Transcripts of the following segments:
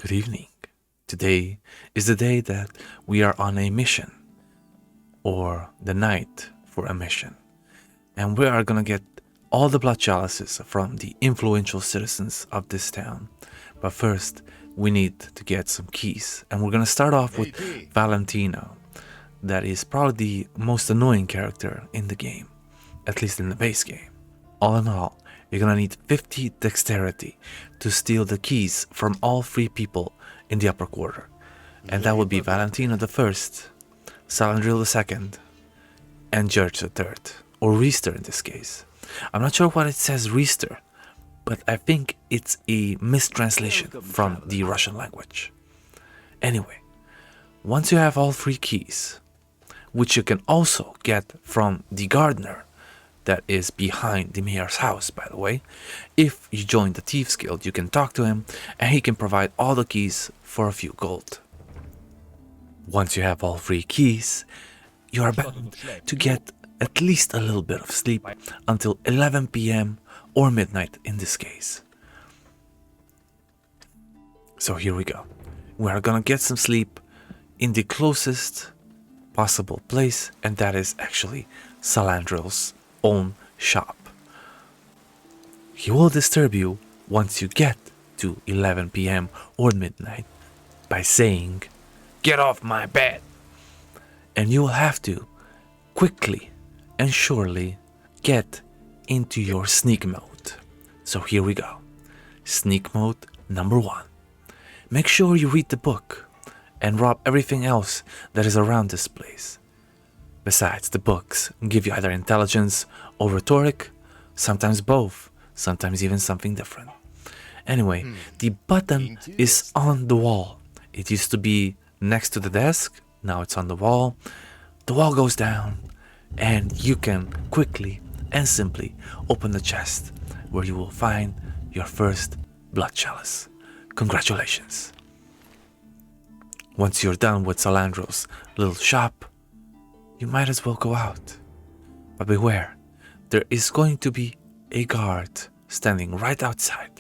Good evening. Today is the day that we are on a mission, or the night for a mission, and we are gonna get all the blood chalices from the influential citizens of this town. But first, we need to get some keys, and we're gonna start off with Valentino. That is probably the most annoying character in the game, at least in the base game. All in all, you're gonna need 50 dexterity to steal the keys from all 3 people in the upper quarter. And that would be Valentino the First, Salandril the Second, and George the Third, or Reister in this case. I'm not sure what it says Reister, but I think it's a mistranslation from the Russian language. Anyway, once you have all 3 keys, which you can also get from the gardener, that is behind the mayor's house, by the way. If you join the Thieves Guild, you can talk to him and he can provide all the keys for a few gold. Once you have all 3 keys, you are bound to get at least a little bit of sleep until 11 PM or midnight in this case. So here we go. We are gonna get some sleep in the closest possible place, and that is actually Salandril's own shop. He will disturb you once you get to 11 PM or midnight by saying, "Get off my bed!" And you will have to quickly and surely get into your sneak mode. So here we go. Sneak mode number 1. Make sure you read the book and rob everything else that is around this place. Besides, the books give you either intelligence or rhetoric, sometimes both, sometimes even something different. Anyway, the button is on the wall. It used to be next to the desk, now it's on the wall. The wall goes down, and you can quickly and simply open the chest, where you will find your first blood chalice. Congratulations. Once you're done with Salandro's little shop, you might as well go out. But beware, there is going to be a guard standing right outside.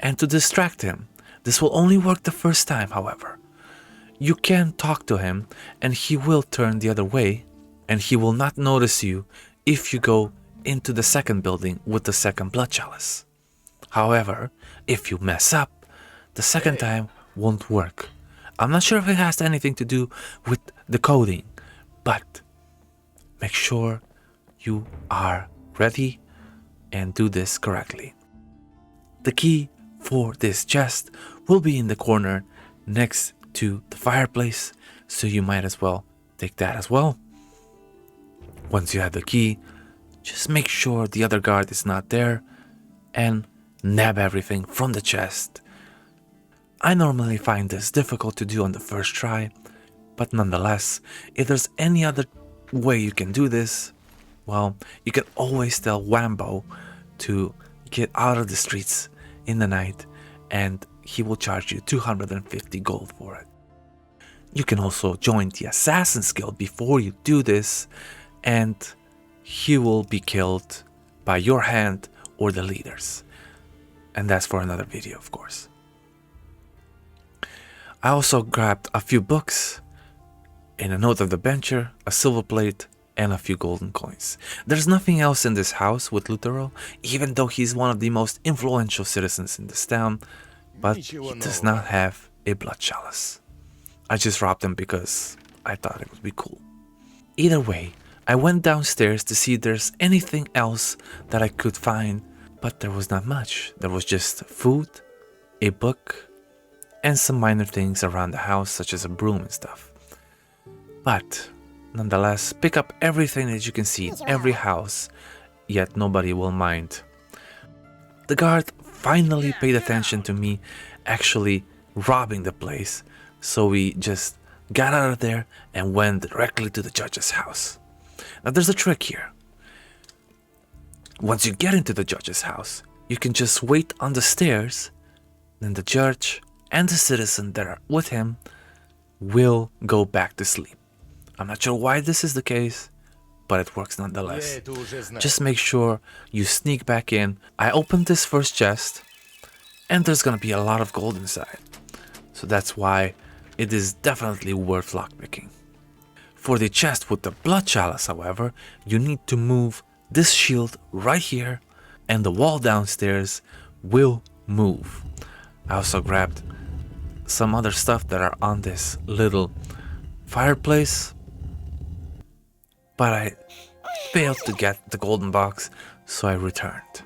And to distract him, this will only work the first time, however. You can talk to him and he will turn the other way, and he will not notice you if you go into the second building with the second blood chalice. However, if you mess up, the second time won't work. I'm not sure if it has anything to do with the coding, but make sure you are ready and do this correctly. The key for this chest will be in the corner next to the fireplace, so you might as well take that as well. Once you have the key, just make sure the other guard is not there and nab everything from the chest. I normally find this difficult to do on the first try, but nonetheless, if there's any other way you can do this, well, you can always tell Wambo to get out of the streets in the night, and he will charge you 250 gold for it. You can also join the Assassin's Guild before you do this, and he will be killed by your hand or the leaders. And that's for another video, of course. I also grabbed a few books, in a note of the bencher, a silver plate, and a few golden coins. There's nothing else in this house with Lutero, even though he's one of the most influential citizens in this town, but he does not have a blood chalice. I just robbed him because I thought it would be cool. Either way, I went downstairs to see if there's anything else that I could find, but there was not much. There was just food, a book, and some minor things around the house, such as a broom and stuff. But nonetheless, pick up everything that you can see in every house, yet nobody will mind. The guard finally paid attention to me actually robbing the place, so we just got out of there and went directly to the judge's house. Now there's a trick here. Once you get into the judge's house, you can just wait on the stairs, then the judge and the citizen that are with him will go back to sleep. I'm not sure why this is the case, but it works nonetheless. Just make sure you sneak back in. I opened this first chest, and there's gonna be a lot of gold inside. so that's why it is definitely worth lockpicking. For the chest with the blood chalice, however, you need to move this shield right here, and the wall downstairs will move. I also grabbed some other stuff that are on this little fireplace, but I failed to get the golden box, so I returned.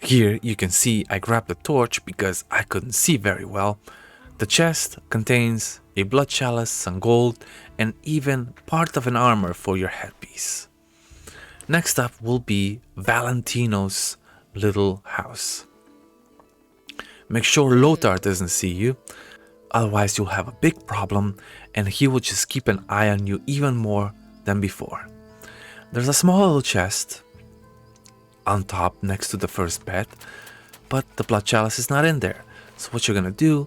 Here you can see I grabbed the torch because I couldn't see very well. The chest contains a blood chalice, some gold, and even part of an armor for your headpiece. Next up will be Valentino's little house. Make sure Lothar doesn't see you, otherwise you'll have a big problem and he will just keep an eye on you even more than before. There's a small little chest on top next to the first bed, but the blood chalice is not in there. So what you're gonna do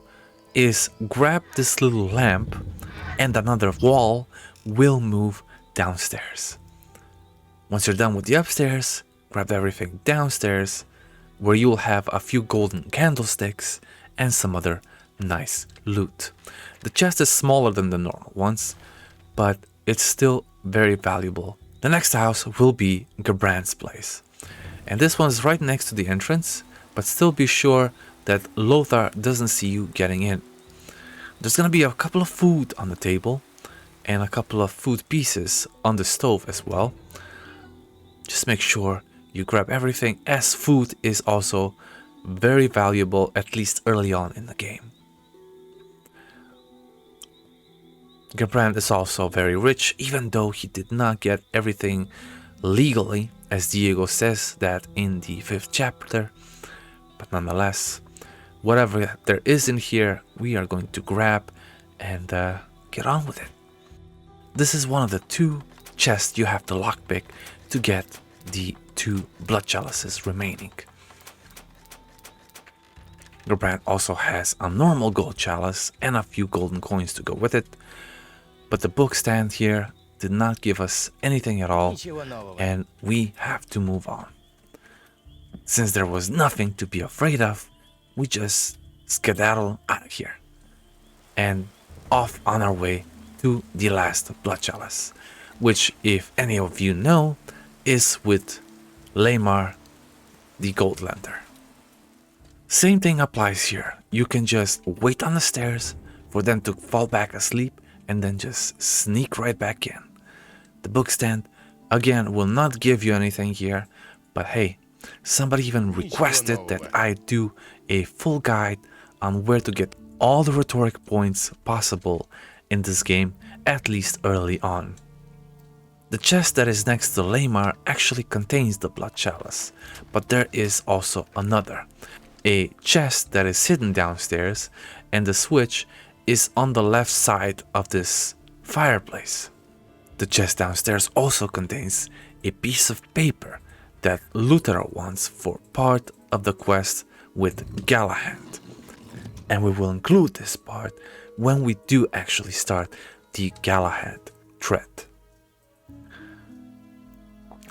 is grab this little lamp and another wall will move downstairs. Once you're done with the upstairs, grab everything downstairs where you will have a few golden candlesticks and some other nice loot. The chest is smaller than the normal ones, but it's still very valuable. The next house will be Gerbrand's place. And this one's right next to the entrance, but still be sure that Lothar doesn't see you getting in. There's gonna be a couple of food on the table and a couple of food pieces on the stove as well. Just make sure you grab everything, as food is also very valuable, at least early on in the game. Gerbrand is also very rich, even though he did not get everything legally, as Diego says that in the 5th chapter. But nonetheless, whatever there is in here, we are going to grab and get on with it. This is one of the 2 chests you have to lockpick to get the 2 blood chalices remaining. Gerbrand also has a normal gold chalice and a few golden coins to go with it, but the book stand here did not give us anything at all, and we have to move on. Since there was nothing to be afraid of, we just skedaddle out of here and off on our way to the last blood chalice, which, if any of you know, is with Lamar the Goldlander. Same thing applies here. You can just wait on the stairs for them to fall back asleep and then just sneak right back in. The book stand, again, will not give you anything here, but hey, somebody even requested that I do a full guide on where to get all the rhetoric points possible in this game, at least early on. The chest that is next to Lamar actually contains the blood chalice, but there is also another, a chest that is hidden downstairs, and the switch is on the left side of this fireplace. The chest downstairs also contains a piece of paper that Lothar wants for part of the quest with Galahad, and we will include this part when we do actually start the Galahad threat.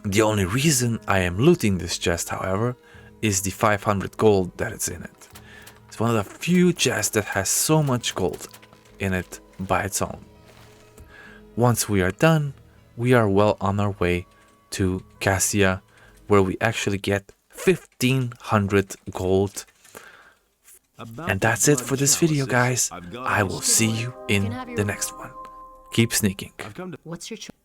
The only reason I am looting this chest, however, is the 500 gold that is in it. It's one of the few chests that has so much gold in it by its own. Once we are done, we are well on our way to Cassia, where we actually get 1500 gold. And that's it for this video, guys. I will see you in the next one. Keep sneaking. What's your choice?